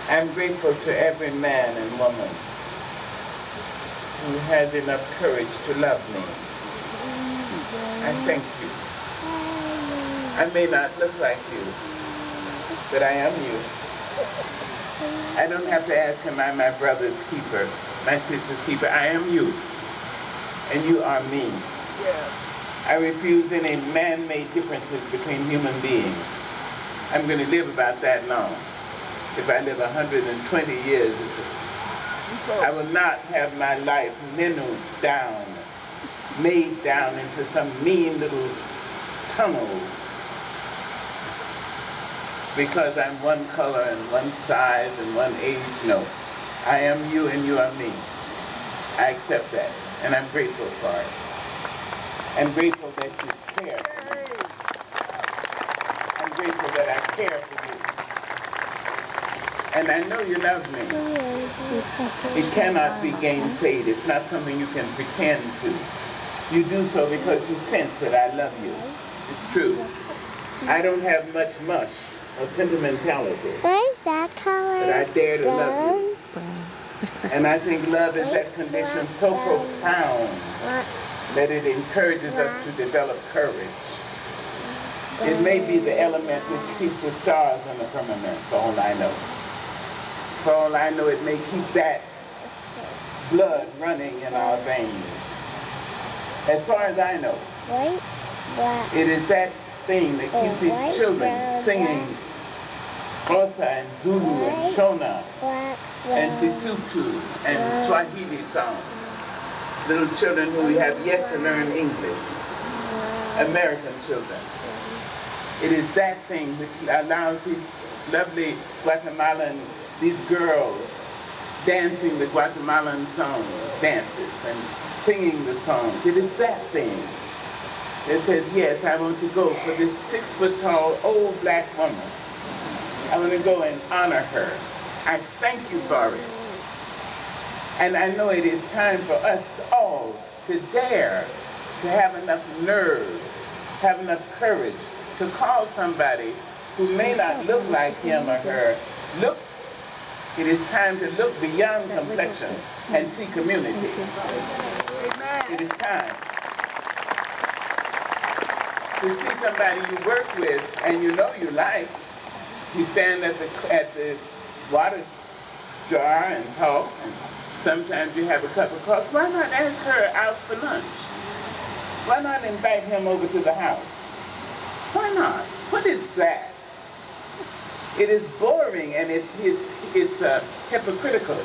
I'm grateful to every man and woman who has enough courage to love me. I thank you. I may not look like you, but I am you. I don't have to ask him, I'm my brother's keeper, my sister's keeper. I am you, and you are me. I refuse any man-made differences between human beings. I'm going to live about that long. If I live 120 years, I will not have my life minnowed down, made down into some mean little tunnel because I'm one color and one size and one age. No. I am you and you are me. I accept that, and I'm grateful for it. I'm grateful that you care for me. I'm grateful that I care for you. And I know you love me. It cannot be gainsaid. It's not something you can pretend to. You do so because you sense that I love you. It's true. I don't have much mush or sentimentality. Where's that color? But I dare to love you. And I think love is that condition so profound that it encourages us to develop courage. It may be the element which keeps the stars in the firmament, for all I know. For all I know, it may keep that blood running in our veins. As far as I know, it is that thing that keeps these children singing Xhosa and Zulu and Shona and Sesotho and Swahili songs. Little children who have yet to learn English, American children. It is that thing which allows these lovely Guatemalan, these girls dancing the Guatemalan songs, dances, and singing the songs. It is that thing that says, yes, I want to go for this 6-foot-tall old black woman. I want to go and honor her. I thank you for it. And I know it is time for us all to dare to have enough nerve, have enough courage to call somebody who may not look like him or her, look. It is time to look beyond complexion and see community. It is time to see somebody you work with and you know you like. You stand at the water jar and talk, and sometimes you have a cup of coffee. Why not ask her out for lunch? Why not invite him over to the house? Why not? What is that? It is boring and it's hypocritical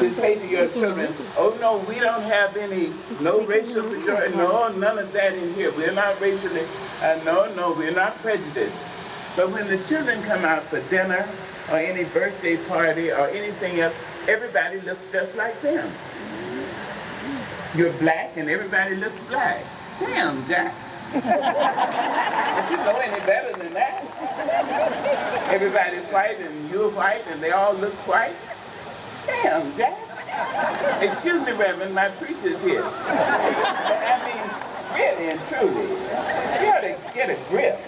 to say to your children, oh no, we don't have any, no racial majority, no, none of that in here. We're not racially, no, we're not prejudiced. But when the children come out for dinner or any birthday party or anything else, everybody looks just like them. You're black and everybody looks black. Damn, Jack. But you know any better than that? Everybody's white and you're white and they all look white. Damn, Jack. Excuse me, Reverend, my preacher's here. But I mean, really and truly, you ought to get a grip.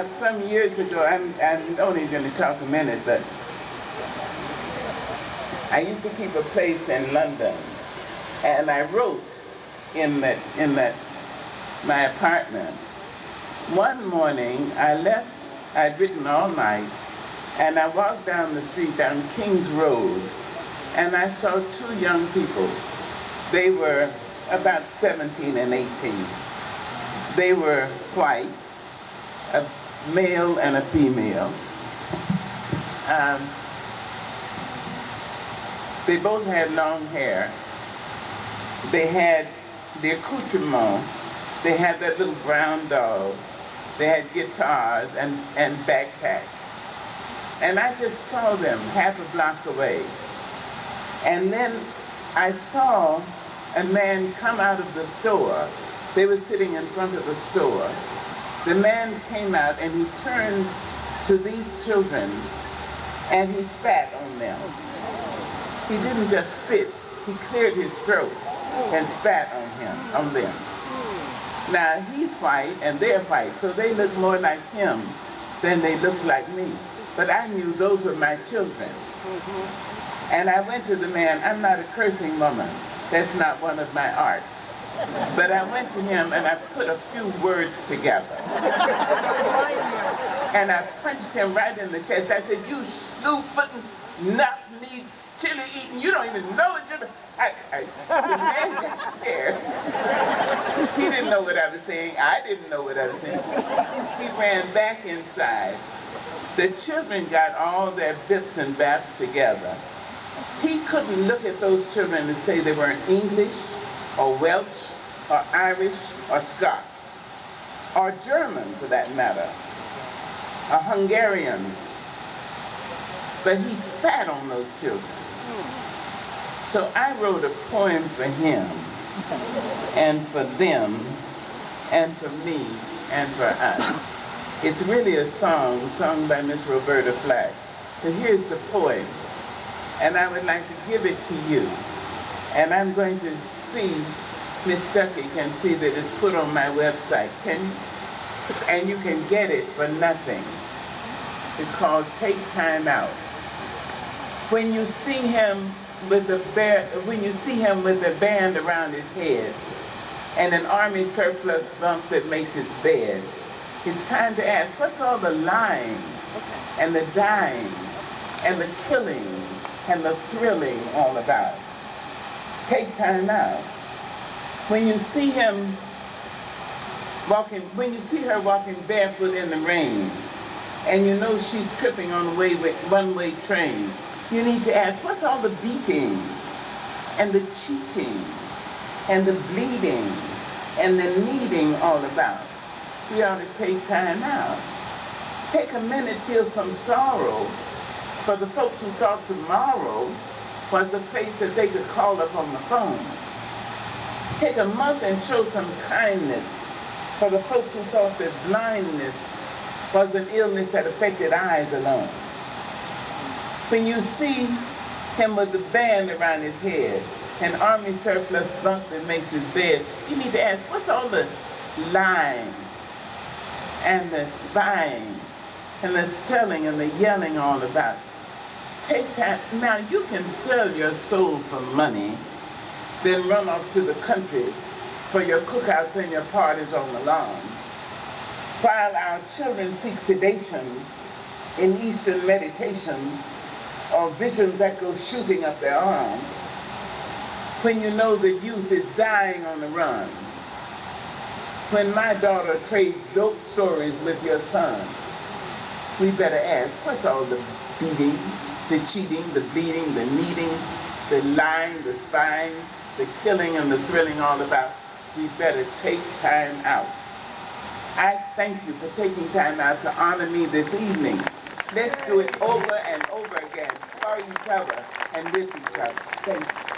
Some years ago, I'm only going to talk a minute, but I used to keep a place in London, and I wrote in my apartment. One morning, I'd written all night, and I walked down the street, down King's Road, and I saw two young people. They were about 17 and 18. They were white, a male and a female. They both had long hair. They had the accoutrement. They had that little brown dog. They had guitars and backpacks. And I just saw them half a block away. And then I saw a man come out of the store. They were sitting in front of the store. The man came out and he turned to these children and he spat on them. He didn't just spit, he cleared his throat and spat on them. Now he's white and they're white, so they look more like him then they looked like me. But I knew those were my children. And I went to the man. I'm not a cursing woman. That's not one of my arts. But I went to him and I put a few words together. And I punched him right in the chest. I said, you slew-footing, knock-kneed, chili-eating, you don't even know what you're doing. The man got scared. He didn't know what I was saying. I didn't know what I was saying. He ran back inside. The children got all their bips and baps together. He couldn't look at those children and say they weren't English or Welsh or Irish or Scots or German for that matter, or Hungarian. But he spat on those children. So I wrote a poem for him and for them and for me and for us. It's really a song sung by Miss Roberta Flack. But here's the poem. And I would like to give it to you. And I'm going to see, Miss Stuckey can see that it's put on my website. And you can get it for nothing. It's called Take Time Out. When you see him with a band around his head and an army surplus bunk that makes his bed, it's time to ask, what's all the lying and the dying and the killing and the thrilling all about? Take time out. When you see her walking barefoot in the rain, and you know she's tripping on a one-way train, you need to ask, what's all the beating and the cheating and the bleeding and the needing all about? We ought to take time out. Take a minute, feel some sorrow for the folks who thought tomorrow was a place that they could call up on the phone. Take a month and show some kindness for the folks who thought that blindness was an illness that affected eyes alone. When you see him with the band around his head, an army surplus bunk that makes his bed, you need to ask, what's all the lying and the spying and the selling and the yelling all about? Take time. Now, you can sell your soul for money, then run off to the country for your cookouts and your parties on the lawns, while our children seek sedation in Eastern meditation or visions that go shooting up their arms. When you know the youth is dying on the run, when my daughter trades dope stories with your son, we better ask, what's all the beating, the cheating, the bleeding, the needing, the lying, the spying, the killing and the thrilling all about? We better take time out. I thank you for taking time out to honor me this evening. Let's do it over and over again for each other and with each other. Thank you.